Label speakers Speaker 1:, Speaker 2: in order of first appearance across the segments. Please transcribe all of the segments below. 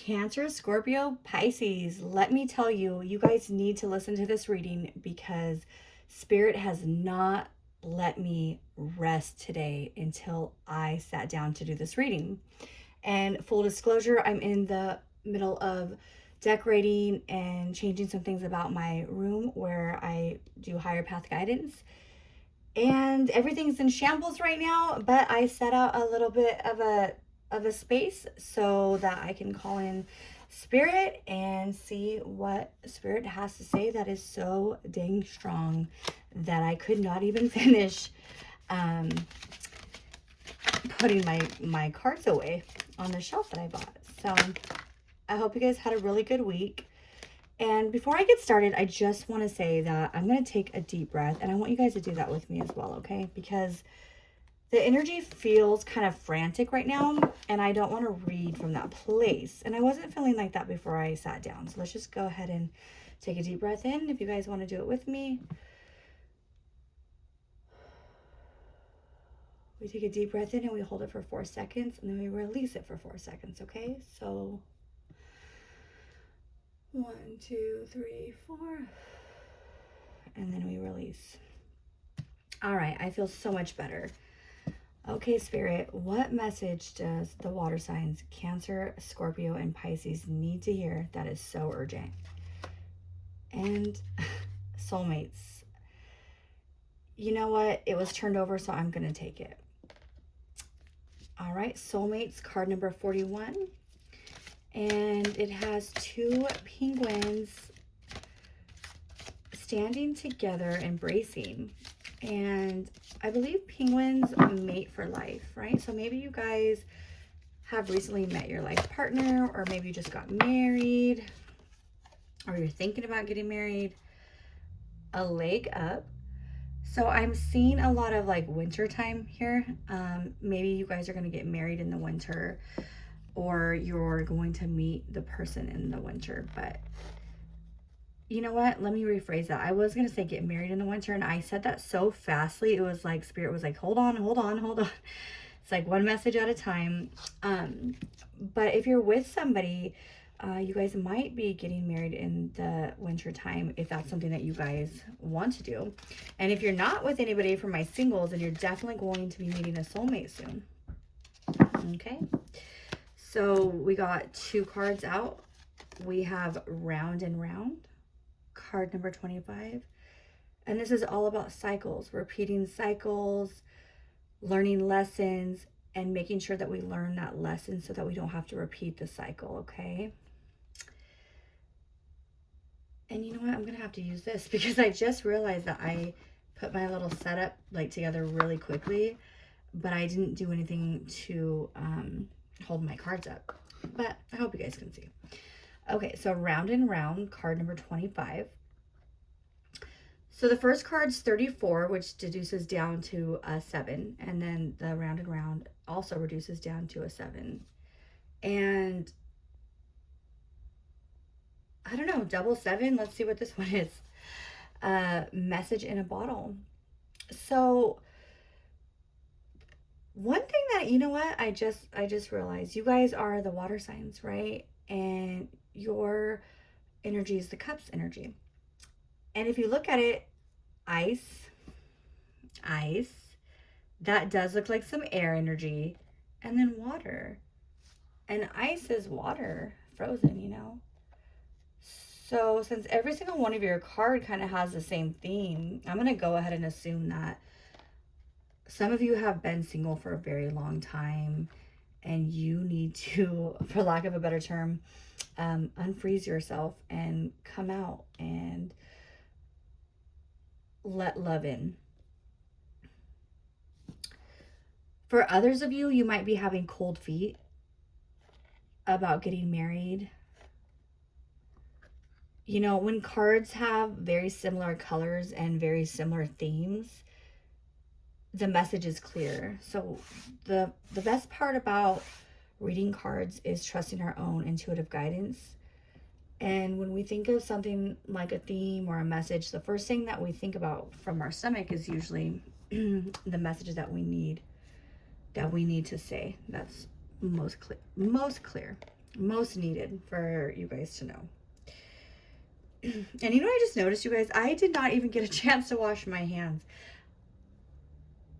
Speaker 1: Cancer, Scorpio, Pisces. Let me tell you, you guys need to listen to this reading because Spirit has not let me rest today until I sat down to do this reading. And full disclosure, I'm in the middle of decorating and changing some things about my room where I do higher path guidance. And everything's in shambles right now, but I set out a little bit of a space so that I can call in Spirit and see what Spirit has to say that is so dang strong that I could not even finish putting my cards away on the shelf that I bought. So I hope you guys had a really good week. And before I get started, I just want to say that I'm going to take a deep breath, and I want you guys to do that with me as well, okay? Because the energy feels kind of frantic right now, and I don't want to read from that place. And I wasn't feeling like that before I sat down. So let's just go ahead and take a deep breath in if you guys want to do it with me. We take a deep breath in and we hold it for 4 seconds, and then we release it for 4 seconds, okay? So 1, 2, 3, 4, and then we release. All right, I feel so much better. Okay, Spirit, what message does the water signs Cancer, Scorpio, and Pisces need to hear that is so urgent? And soulmates, you know what? It was turned over, so I'm going to take it. All right, soulmates, card number 41. And it has 2 penguins standing together, embracing. And I believe penguins mate for life, right? So maybe you guys have recently met your life partner, or maybe you just got married, or you're thinking about getting married. A leg up. So I'm seeing a lot of like winter time here. Maybe you guys are going to get married in the winter, or you're going to meet the person in the winter. But you know what? Let me rephrase that. I was going to say get married in the winter, and I said that so fastly. It was like Spirit was like, hold on, hold on, hold on. It's like one message at a time. But if you're with somebody, you guys might be getting married in the winter time if that's something that you guys want to do. And if you're not with anybody, for my singles, then you're definitely going to be meeting a soulmate soon. Okay. So we got 2 cards out. We have Round and Round, card number 25. And this is all about cycles, repeating cycles, learning lessons, and making sure that we learn that lesson so that we don't have to repeat the cycle, okay? And you know what? I'm going to have to use this because I just realized that I put my little setup like together really quickly, but I didn't do anything to hold my cards up. But I hope you guys can see. Okay, so Round and Round, card number 25. So the first card's 34, which deduces down to a 7. And then the Round and Round also reduces down to a 7. And I don't know, double 7. Let's see what this one is. Message in a bottle. So one thing that, you know what, I just realized, you guys are the water signs, right? And your energy is the cups energy. And if you look at it, ice, that does look like some air energy, and then water. And ice is water, frozen, you know? So since every single one of your card kind of has the same theme, I'm going to go ahead and assume that some of you have been single for a very long time, and you need to, for lack of a better term, unfreeze yourself and come out and let love in. For others of you, you might be having cold feet about getting married. You know, when cards have very similar colors and very similar themes, the message is clear. So the best part about reading cards is trusting our own intuitive guidance. And when we think of something like a theme or a message, the first thing that we think about from our stomach is usually the message that we need to say. That's most clear. Most needed for you guys to know. And you know what I just noticed, you guys? I did not even get a chance to wash my hands.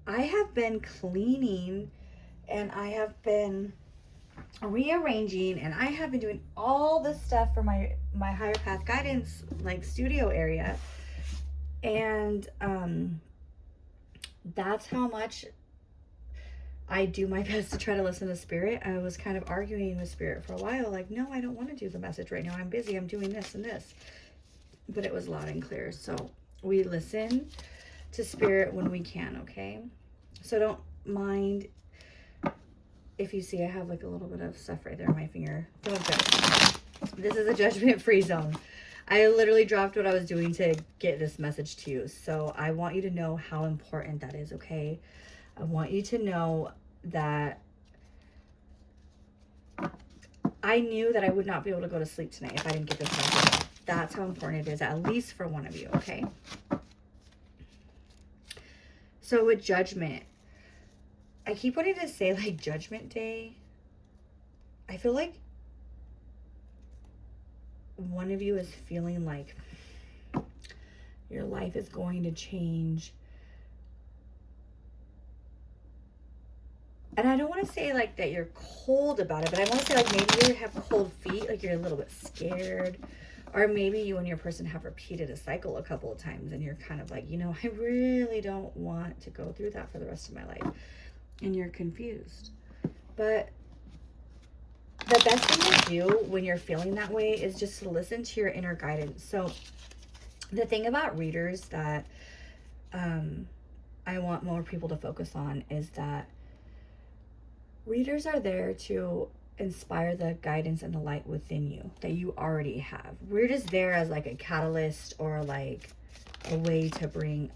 Speaker 1: I have been cleaning and I have been rearranging and I have been doing all this stuff for my higher path guidance like studio area. And that's how much I do my best to try to listen to spirit. I was kind of arguing with spirit for a while, like, no, I don't want to do the message right now. I'm busy. I'm doing this and this. But it was loud and clear. So we listen to spirit when we can, okay? So don't mind if you see I have like a little bit of stuff right there on my finger. Don't judge. This is a judgment-free zone. I literally dropped what I was doing to get this message to you. So I want you to know how important that is, okay? I want you to know that I knew that I would not be able to go to sleep tonight if I didn't get this message. That's how important it is, at least for one of you, okay? So with judgment, I keep wanting to say like Judgment Day. I feel like one of you is feeling like your life is going to change. And I don't want to say like that you're cold about it, but I want to say like maybe you have cold feet, like you're a little bit scared. Or maybe you and your person have repeated a cycle a couple of times and you're kind of like, you know, I really don't want to go through that for the rest of my life. And you're confused. But the best thing to do when you're feeling that way is just to listen to your inner guidance. So the thing about readers that I want more people to focus on is that readers are there to inspire the guidance and the light within you that you already have. We're just there as like a catalyst or like a way to bring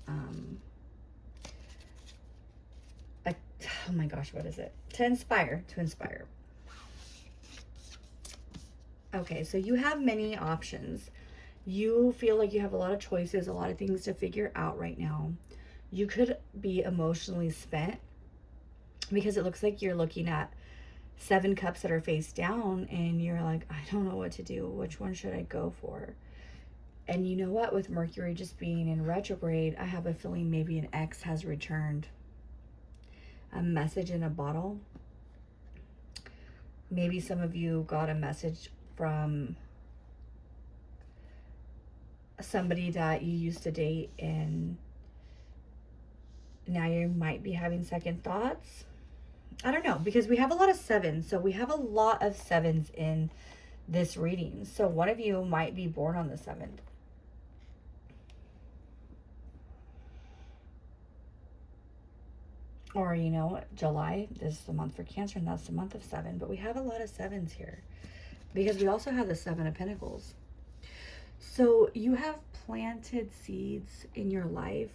Speaker 1: oh my gosh, what is it? To inspire. Okay, so you have many options. You feel like you have a lot of choices, a lot of things to figure out right now. You could be emotionally spent because it looks like you're looking at 7 cups that are face down and you're like, I don't know what to do. Which one should I go for? And you know what? With Mercury just being in retrograde, I have a feeling maybe an ex has returned. A message in a bottle. Maybe some of you got a message from somebody that you used to date and now you might be having second thoughts. I don't know, because we have a lot of 7s. So we have a lot of 7s in this reading. So one of you might be born on the 7th. Or, you know, July is the month for Cancer, and that's the month of 7. But we have a lot of 7s here because we also have the 7 of Pentacles. So you have planted seeds in your life.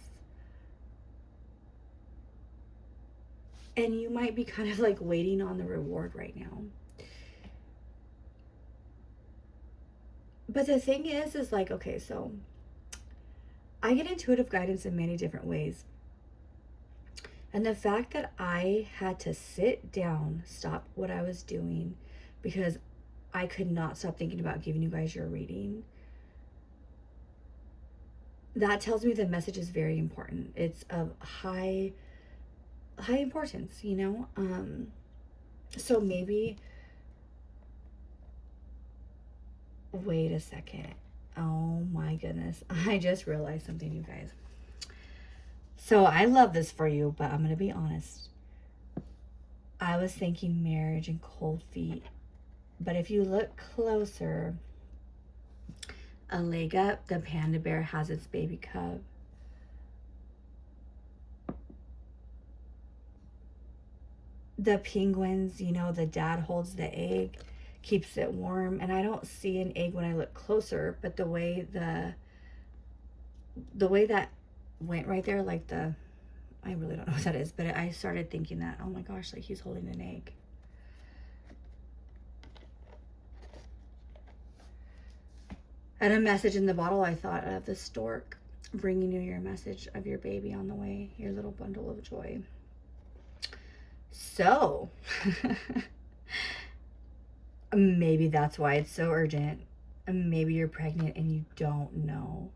Speaker 1: And you might be kind of like waiting on the reward right now. But the thing is like, okay, so I get intuitive guidance in many different ways. And the fact that I had to sit down, stop what I was doing, because I could not stop thinking about giving you guys your reading, that tells me the message is very important. It's of high importance, you know? So maybe, wait a second. Oh my goodness. I just realized something, you guys. So I love this for you, but I'm going to be honest. I was thinking marriage and cold feet. But if you look closer, a leg up, the panda bear has its baby cub. The penguins, you know, the dad holds the egg, keeps it warm. And I don't see an egg when I look closer, but the way that went right there, like I really don't know what that is, but I started thinking that, oh my gosh, like he's holding an egg. And a message in the bottle, I thought of the stork bringing you your message of your baby on the way, your little bundle of joy. So Maybe that's why it's so urgent. Maybe you're pregnant and you don't know.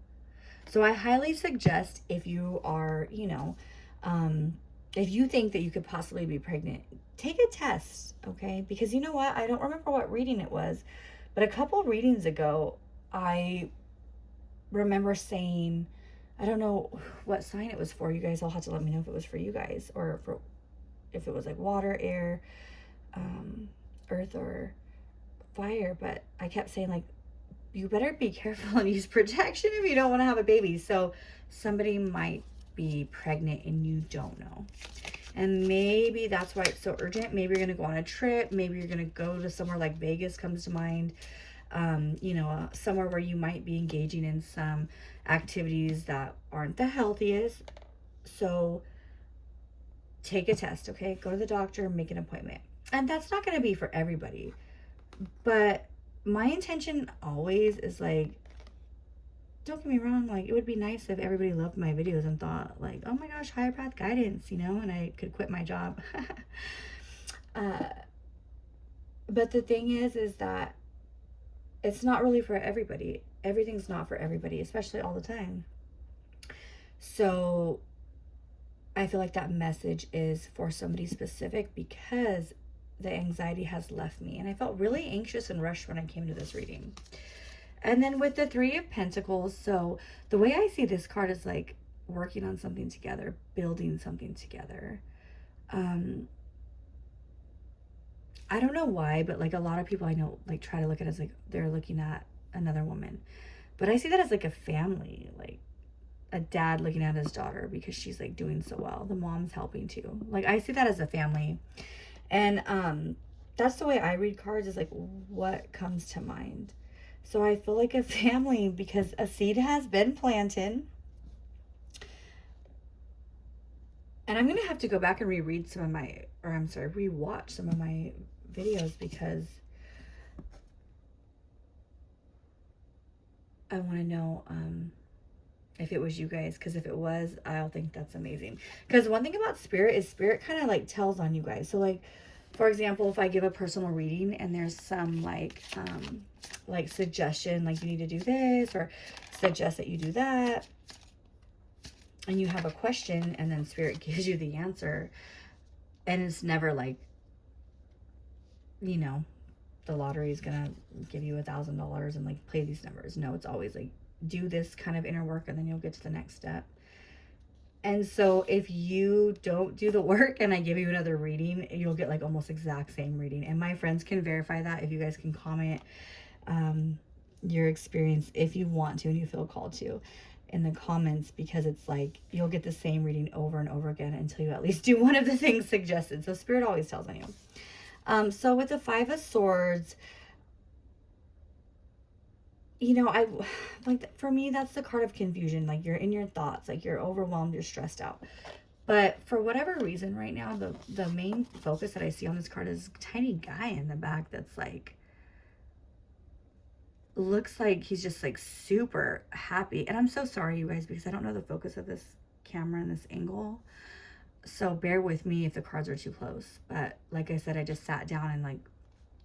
Speaker 1: So I highly suggest, if you are, if you think that you could possibly be pregnant, take a test, okay? Because you know what? I don't remember what reading it was, but a couple readings ago, I remember saying, I don't know what sign it was for. You guys all have to let me know if it was for you guys, or for if it was like water, air, earth, or fire. But I kept saying, like, you better be careful and use protection if you don't want to have a baby. So somebody might be pregnant and you don't know. And maybe that's why it's so urgent. Maybe you're going to go on a trip. Maybe you're going to go to somewhere like Vegas comes to mind. Somewhere where you might be engaging in some activities that aren't the healthiest. So take a test, okay? Go to the doctor, make an appointment. And that's not going to be for everybody. But my intention always is, like, don't get me wrong, like, it would be nice if everybody loved my videos and thought, like, oh my gosh, higher path guidance, and I could quit my job. But the thing is that it's not really for everybody. Everything's not for everybody, especially all the time. So I feel like that message is for somebody specific, because the anxiety has left me. And I felt really anxious and rushed when I came to this reading. And then with the Three of Pentacles, so the way I see this card is like working on something together, building something together. I don't know why, but like a lot of people I know like try to look at it as like they're looking at another woman. But I see that as like a family, like a dad looking at his daughter because she's like doing so well. The mom's helping too. Like I see that as a family. And that's the way I read cards, is like what comes to mind. So I feel like a family because a seed has been planted. And I'm going to have to go back and rewatch some of my videos, because I want to know if it was you guys, because if it was, I'll think that's amazing. Because one thing about spirit is spirit kind of like tells on you guys. So like, for example, if I give a personal reading and there's some like suggestion, like you need to do this or suggest that you do that, and you have a question and then spirit gives you the answer, and it's never like, the lottery is gonna give you $1,000 and like play these numbers. No, it's always like do this kind of inner work and then you'll get to the next step. And so if you don't do the work and I give you another reading, you'll get like almost exact same reading. And my friends can verify that. If you guys can comment your experience, if you want to and you feel called to, in the comments, because it's like you'll get the same reading over and over again until you at least do one of the things suggested. So spirit always tells on you. So with the Five of Swords, I like, for me, that's the card of confusion. Like you're in your thoughts, like you're overwhelmed, you're stressed out. But for whatever reason right now, the main focus that I see on this card is a tiny guy in the back that's like, looks like he's just like super happy. And I'm so sorry, you guys, because I don't know the focus of this camera and this angle. So bear with me if the cards are too close. But like I said, I just sat down and like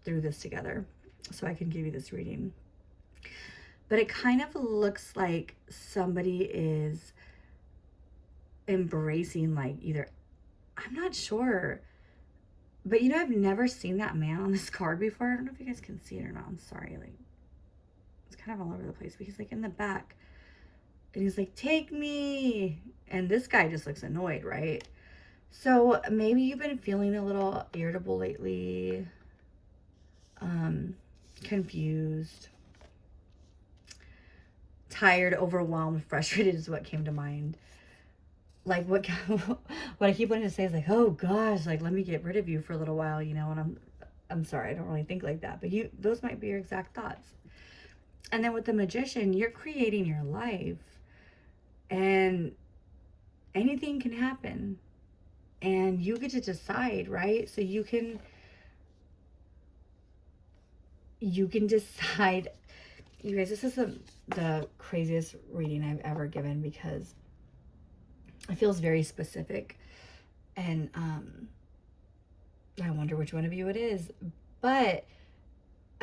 Speaker 1: threw this together so I can give you this reading. But it kind of looks like somebody is embracing, like either, I'm not sure, but I've never seen that man on this card before. I don't know if you guys can see it or not. I'm sorry, like it's kind of all over the place, but he's like in the back and he's like, take me. And this guy just looks annoyed, right? So maybe you've been feeling a little irritable lately, confused, tired, overwhelmed, frustrated is what came to mind. Like what I keep wanting to say is like, oh gosh, like let me get rid of you for a little while, and I'm sorry, I don't really think like that, but those might be your exact thoughts. And then with the Magician, you're creating your life and anything can happen and you get to decide, right? So you can decide. You guys, this is the craziest reading I've ever given because it feels very specific, and I wonder which one of you it is. But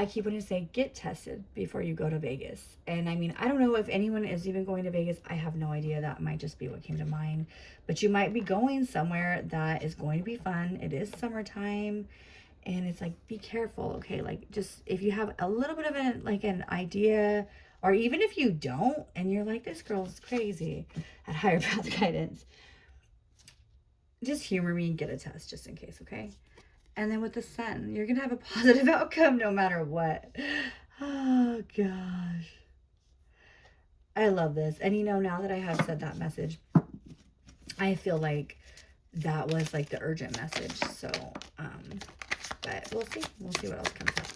Speaker 1: I keep wanting to say, get tested before you go to Vegas. And I mean, I don't know if anyone is even going to Vegas. I have no idea. That might just be what came to mind. But you might be going somewhere that is going to be fun. It is summertime. And it's like, be careful, okay? Like, just if you have a little bit of an idea, or even if you don't, and you're like, this girl's crazy at Higher Path Guidance, just humor me and get a test just in case, okay? And then with the sun, you're going to have a positive outcome no matter what. Oh, gosh. I love this. And now that I have said that message, I feel like that was like the urgent message. So, but we'll see. We'll see what else comes up.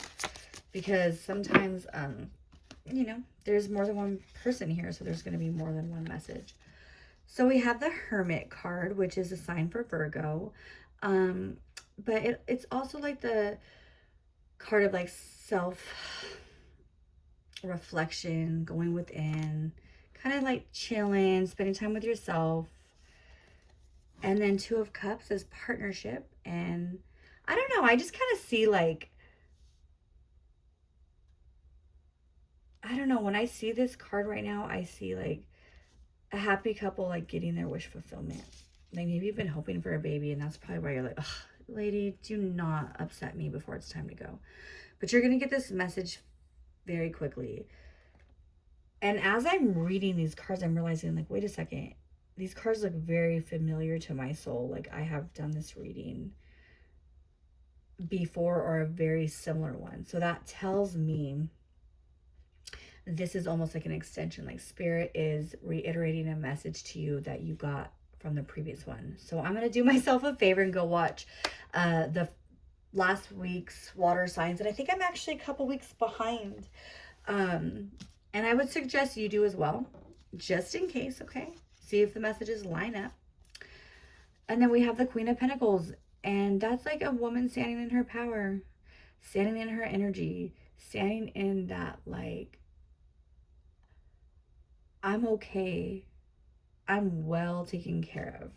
Speaker 1: Because sometimes, there's more than one person here. So there's going to be more than one message. So we have the Hermit card, which is a sign for Virgo. But it's also like the card of like self-reflection, going within, kind of like chilling, spending time with yourself. And then Two of Cups is partnership. And I don't know, I just kind of see like, I don't know, when I see this card right now, I see like a happy couple like getting their wish fulfillment. Like maybe you've been hoping for a baby and that's probably why you're like, ugh, lady, do not upset me before it's time to go. But you're going to get this message very quickly. And as I'm reading these cards, I'm realizing like, wait a second, these cards look very familiar to my soul. Like I have done this reading before or a very similar one. So that tells me this is almost like an extension. Like Spirit is reiterating a message to you that you got from the previous one. So I'm going to do myself a favor and go watch the last week's water signs. And I think I'm actually a couple weeks behind. And I would suggest you do as well, just in case, okay? See if the messages line up. And then we have the Queen of Pentacles. And that's like a woman standing in her power, standing in her energy, standing in that like, I'm okay. I'm well taken care of.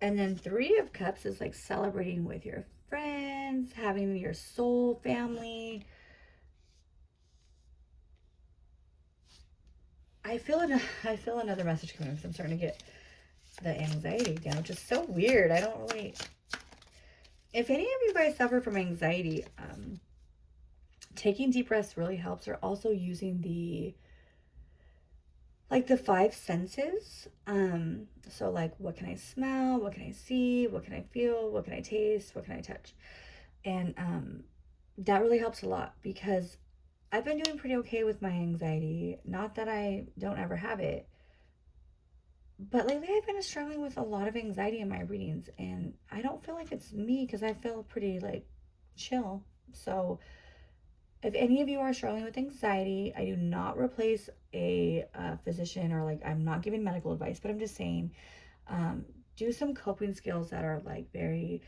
Speaker 1: And then Three of Cups is like celebrating with your friends, having your soul family. I feel another message coming because I'm starting to get the anxiety down, which is so weird. I don't really... If any of you guys suffer from anxiety, taking deep breaths really helps, or also using the five senses. So like, what can I smell? What can I see? What can I feel? What can I taste? What can I touch? And that really helps a lot because I've been doing pretty okay with my anxiety. Not that I don't ever have it, but lately I've been struggling with a lot of anxiety in my readings, and I don't feel like it's me because I feel pretty like chill. So if any of you are struggling with anxiety, I do not replace a physician, or like, I'm not giving medical advice, but I'm just saying, do some coping skills that are like very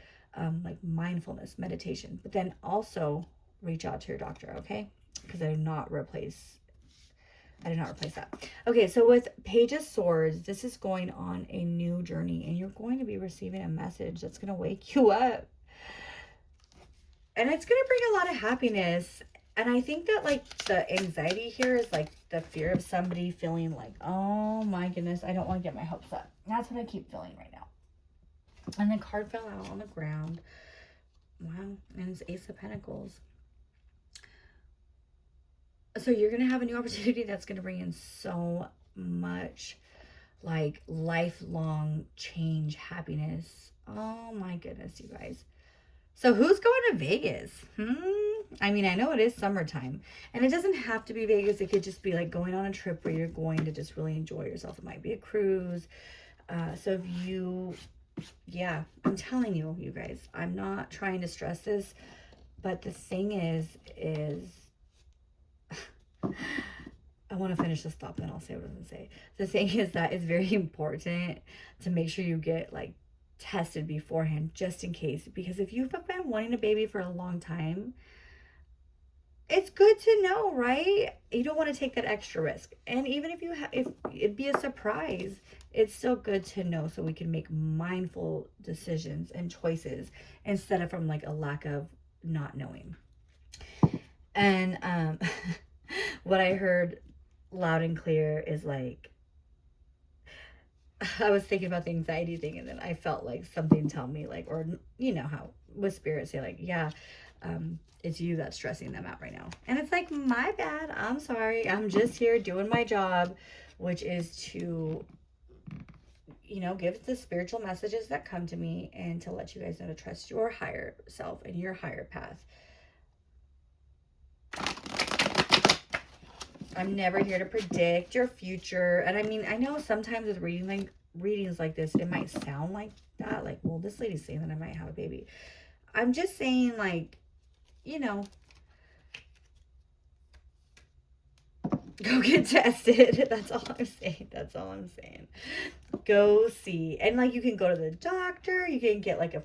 Speaker 1: like mindfulness, meditation, but then also reach out to your doctor, okay? Because I do not replace that. Okay, so with Page of Swords, this is going on a new journey, and you're going to be receiving a message that's going to wake you up. And it's going to bring a lot of happiness. And I think that like the anxiety here is like the fear of somebody feeling like, oh my goodness, I don't want to get my hopes up. That's what I keep feeling right now. And the card fell out on the ground. Wow. And it's Ace of Pentacles. So you're going to have a new opportunity that's going to bring in so much like lifelong change, happiness. Oh my goodness, you guys. So who's going to Vegas? I mean, I know it is summertime, and it doesn't have to be Vegas. It could just be like going on a trip where you're going to just really enjoy yourself. It might be a cruise. So if you, yeah, I'm telling you, you guys, I'm not trying to stress this, but the thing is I want to finish this thought, then I'll say what I was going to say. The thing is that it's very important to make sure you get like tested beforehand, just in case, because if you've been wanting a baby for a long time, it's good to know, right? You don't want to take that extra risk. And even if if it'd be a surprise, it's still good to know so we can make mindful decisions and choices instead of from like a lack of not knowing. And what I heard loud and clear is like, I was thinking about the anxiety thing, and then I felt like something tell me like, or you know how with spirit say like, yeah, it's you that's stressing them out right now. And it's like, my bad. I'm sorry. I'm just here doing my job, which is to, give the spiritual messages that come to me and to let you guys know to trust your higher self and your higher path. I'm never here to predict your future. And I mean, I know sometimes with readings like this, it might sound like that. Like, well, this lady's saying that I might have a baby. I'm just saying, like, go get tested. That's all I'm saying. That's all I'm saying. Go see. And, like, you can go to the doctor. You can get, like, a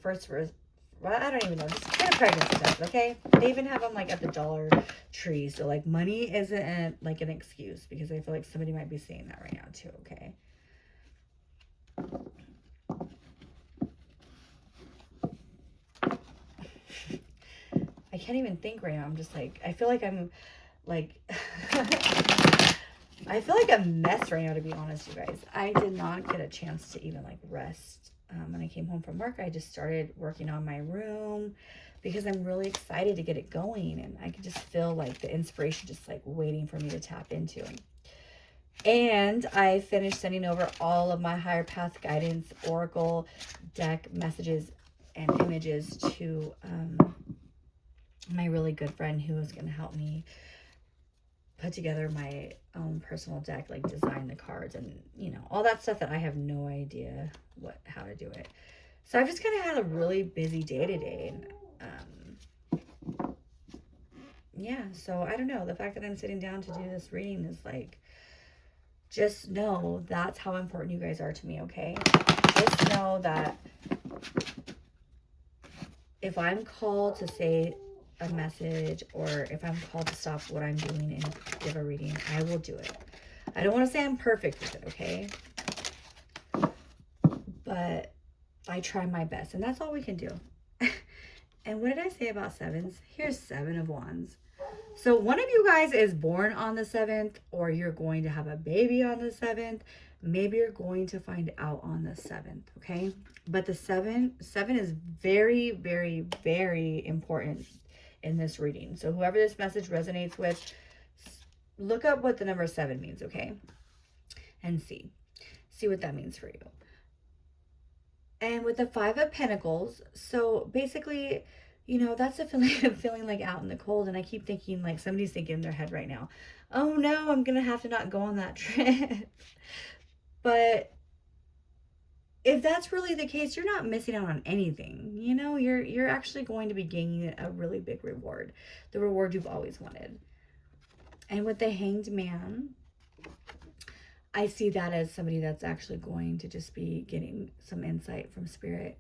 Speaker 1: well, I don't even know. Just get a pregnancy test, okay? They even have them, like, at the Dollar Tree. So, like, money isn't, like, an excuse. Because I feel like somebody might be saying that right now, too, okay? I can't even think right now. I'm just, like, I feel like I'm, like... I feel like a mess right now, to be honest, you guys. I did not get a chance to even, like, rest. When I came home from work, I just started working on my room because I'm really excited to get it going. And I could just feel, like, the inspiration just, like, waiting for me to tap into. And I finished sending over all of my higher path guidance, oracle deck messages, and images to my really good friend who was going to help me put together my own personal deck, like design the cards and, all that stuff that I have no idea how to do it. So I've just kind of had a really busy day today. And, yeah, so I don't know. The fact that I'm sitting down to do this reading is like, just know that's how important you guys are to me, okay? Just know that if I'm called to say a message or if I'm called to stop what I'm doing and give a reading, I will do it. I don't want to say I'm perfect with it, okay? But I try my best, and that's all we can do. And what did I say about sevens? Here's 7 of Wands. So one of you guys is born on the 7th, or you're going to have a baby on the 7th. Maybe you're going to find out on the 7th, okay? But the 7 is very, very, very important in this reading. So whoever this message resonates with, look up what the number 7 means, okay? And see what that means for you. And with the 5 of Pentacles, so basically, that's the feeling of feeling like out in the cold. And I keep thinking, like, somebody's thinking in their head right now, oh no, I'm gonna have to not go on that trip. But if that's really the case, you're not missing out on anything. You're actually going to be gaining a really big reward, the reward you've always wanted. And with the Hanged Man, I see that as somebody that's actually going to just be getting some insight from spirit.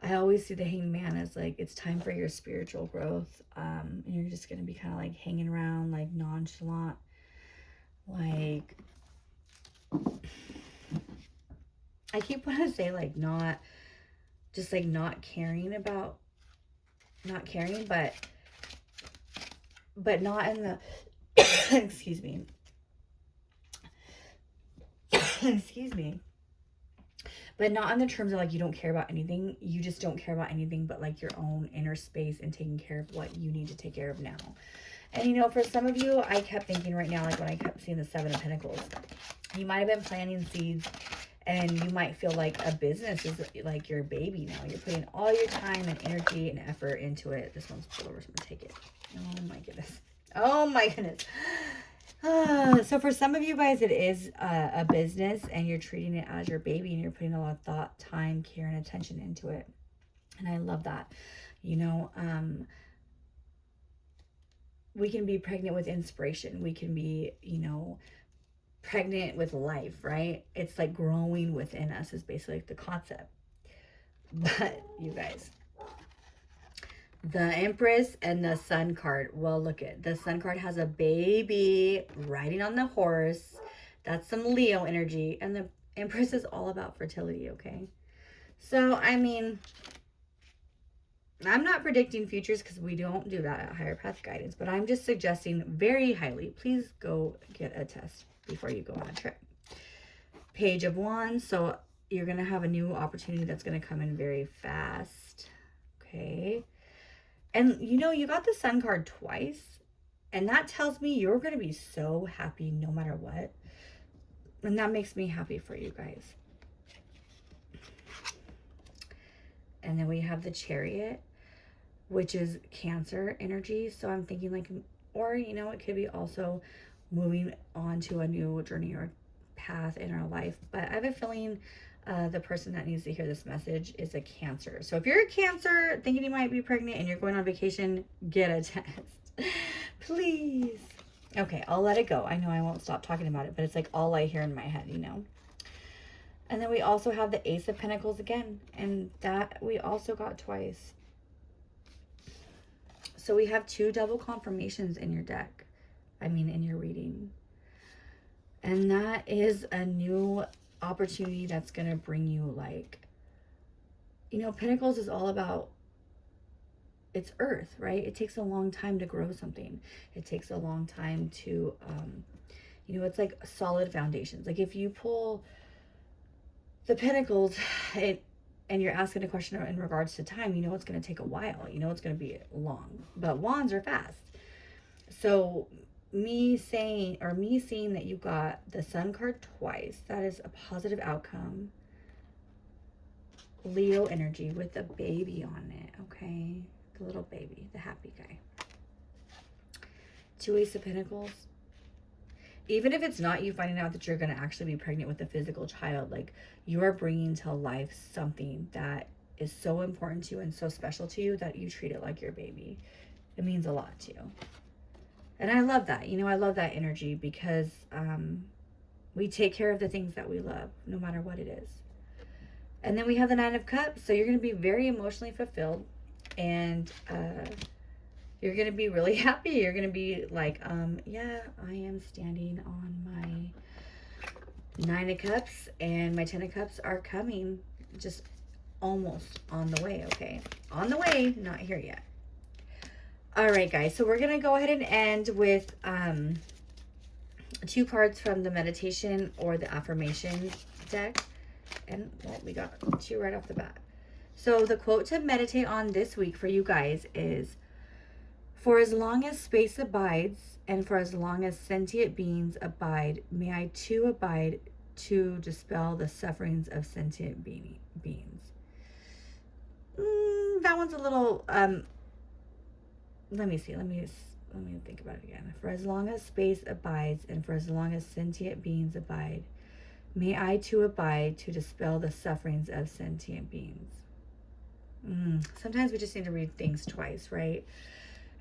Speaker 1: I always see the Hanged Man as like, it's time for your spiritual growth. And you're just going to be kind of like hanging around, like nonchalant, like, I keep wanting to say like not, just like not caring, but not in the, excuse me, but not in the terms of like you don't care about anything. You just don't care about anything but like your own inner space and taking care of what you need to take care of now. And for some of you, I kept thinking right now, like when I kept seeing the 7 of Pentacles, you might have been planting seeds and you might feel like a business is like your baby now. You're putting all your time and energy and effort into it. This one's pulled over, so I'm gonna take it. Oh my goodness. Oh my goodness. So for some of you guys, it is a business and you're treating it as your baby and you're putting a lot of thought, time, care, and attention into it. And I love that. We can be pregnant with inspiration. We can be, pregnant with life, right? It's like growing within us is basically like the concept. But you guys, The Empress and the Sun card. Well, look at the Sun card has a baby riding on the horse. That's some Leo energy. And the Empress is all about fertility, okay? So, I mean, I'm not predicting futures because we don't do that at Higher Path Guidance, but I'm just suggesting very highly, please go get a test before you go on a trip. Page of Wands. So you're going to have a new opportunity that's going to come in very fast. Okay. And you know, you got the Sun card twice, and that tells me you're going to be so happy no matter what. And that makes me happy for you guys. And then we have the Chariot, which is Cancer energy. So I'm thinking like, or, you know, it could be also moving on to a new journey or path in our life. But I have a feeling the person that needs to hear this message is a Cancer. So if you're a Cancer thinking you might be pregnant and you're going on vacation, get a test. Please. Okay, I'll let it go. I know I won't stop talking about it, but it's like all I hear in my head, you know. And then we also have the Ace of Pentacles again, and that we also got twice. So we have 2 double confirmations in your deck. I mean, in your reading. And that is a new opportunity that's going to bring you, like, you know, Pentacles is all about, it's earth, right? It takes a long time to grow something. It takes a long time to, you know, it's like solid foundations. Like if you pull the Pentacles and you're asking a question in regards to time, you know it's going to take a while. You know it's going to be long. But Wands are fast. So me seeing that you got the Sun card twice, that is a positive outcome. Leo energy with a baby on it, okay? The little baby, the happy guy. 2 Ace of Pentacles. Even if it's not you finding out that you're going to actually be pregnant with a physical child, like you are bringing to life something that is so important to you and so special to you that you treat it like your baby. It means a lot to you. And I love that. You know, I love that energy because we take care of the things that we love, no matter what it is. And then we have the 9 of Cups. So you're going to be very emotionally fulfilled. And you're going to be really happy. You're going to be like, yeah, I am standing on my 9 of Cups. And my 10 of Cups are coming. Just almost on the way, okay? On the way, not here yet. All right, guys. So we're going to go ahead and end with 2 cards from the meditation or the affirmation deck. And, well, we got 2 right off the bat. So the quote to meditate on this week for you guys is, "For as long as space abides, and for as long as sentient beings abide, may I too abide to dispel the sufferings of sentient beings." That one's a little, let me see. Let me think about it again. "For as long as space abides, and for as long as sentient beings abide, may I too abide to dispel the sufferings of sentient beings." Sometimes we just need to read things twice, right?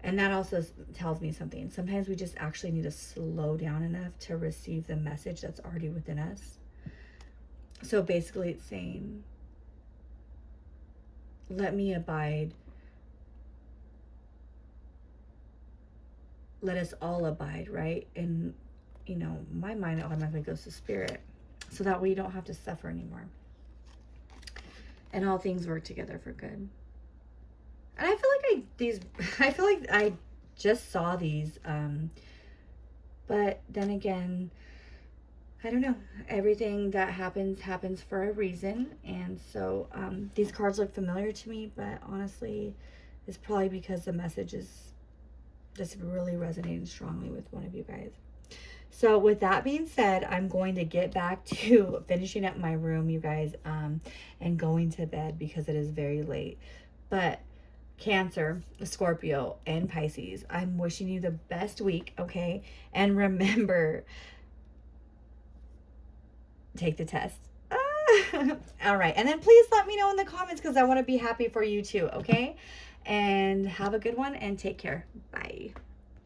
Speaker 1: And that also tells me something. Sometimes we just actually need to slow down enough to receive the message that's already within us. So basically it's saying, let me abide. Let us all abide, right? And, you know, my mind automatically goes to spirit. So that way you don't have to suffer anymore. And all things work together for good. And I feel like I just saw these. But then again, I don't know. Everything that happens for a reason. And so these cards look familiar to me, but honestly, it's probably because the message is just really resonating strongly with one of you guys. So with that being said, I'm going to get back to finishing up my room, you guys, and going to bed because it is very late. But Cancer, Scorpio, and Pisces, I'm wishing you the best week, okay? And remember, take the test. All right. And then please let me know in the comments because I want to be happy for you too, okay? And have a good one and take care. Bye.